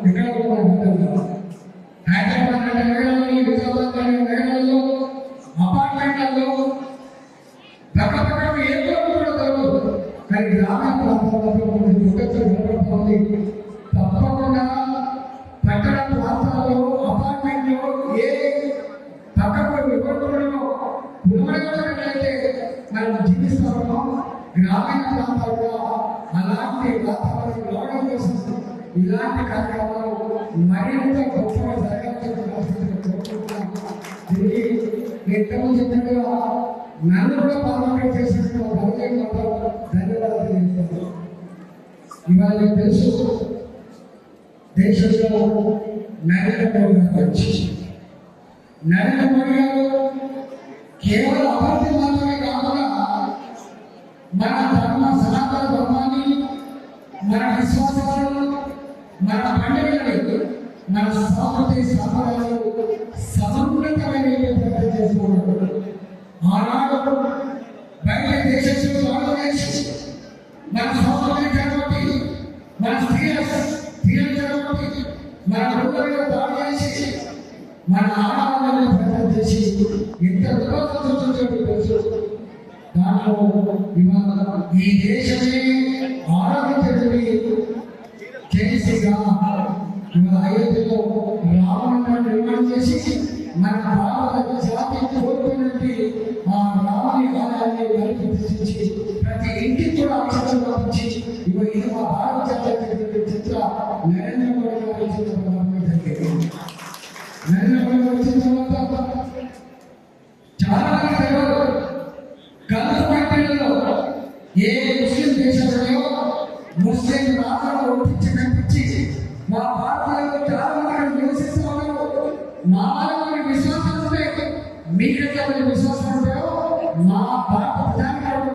ఎక్కడ హైదరాబాద్ లాంటి నగరాల్లో, నిజామాబాద్ లాంటి నగరాల్లో, అపార్ట్మెంట్లలో రకరకాల ఏ కూడా దొరకదు. కానీ గ్రామీణ ప్రాంతాలలో తప్పకుండా పట్టణ ప్రాంతాల్లో అపార్ట్మెంట్లో ఏ పక్కకు వివరణలో పునరుద్ధరణైతే మనం జీవిస్తామో గ్రామీణ ప్రాంతాల్లో అలాంటి వాతావరణం రావడం కోసం ఇలాంటి కార్యక్రమాలు మరింత గొప్పగా జరగాల్సిన దీనికి ఎంతమంది చెప్పినట్టుగా నన్ను కూడా పార్లమెంట్ చేసినట్టు ధన్యవాదాలు తెలియజేస్తాను. ఇవాళ తెలుసు దేశంలో నరేంద్ర మోడీ గారు వచ్చి నరేంద్ర మోడీ గారు కేవలం అభివృద్ధి మాత్రమే కాకుండా మన ధర్మ సనాతన ధర్మాన్ని, మన విశ్వాసాలను, మన పండుగలను, మన సంస్కృతి సంప్రదాయాలు సమగ్రతమైన ప్రయత్నం చేసుకున్నాడు. ఆనాడు బయట దేశంలో బంగ్లాదేశ్ మన సంస్కృతి కాబట్టి, మన స్త్రీల కాబట్టి, మన కుటుంబంలో దాడి చేసి మన ఆడవాళ్ళని ప్రయత్నం చేసి ఎంత దూరం తెలుసు. దాంట్లో ఈ దేశమే ఆరోగ్యతని చేసిగా అయోధ్యలో రావణుని నిర్మాణం చేసి మన భారత జాతి కోరుకున్నట్టు ఆ రాముని ఆలయాన్ని ప్రతిష్ఠించి ప్రతి ఇంటికి కూడా అక్షరం పంపించి ఇది మా భారత జాతి చిత్ర నరేంద్ర మోడీ గారు జరిగింది. నరేంద్ర మోడీ వచ్చిన తర్వాత చాలా గల్ఫ్ కంట్రీలలో ఏ ముస్లిం దేశాలలో ముస్లిం రాష్ట్రాలు కనిపించి మా భారతీయులు చాలా మంది నివసిస్తూ ఉన్నారు. మా విశ్వాసం ఉంటే మీకు విశ్వాసం ఉంటాయో మా భారత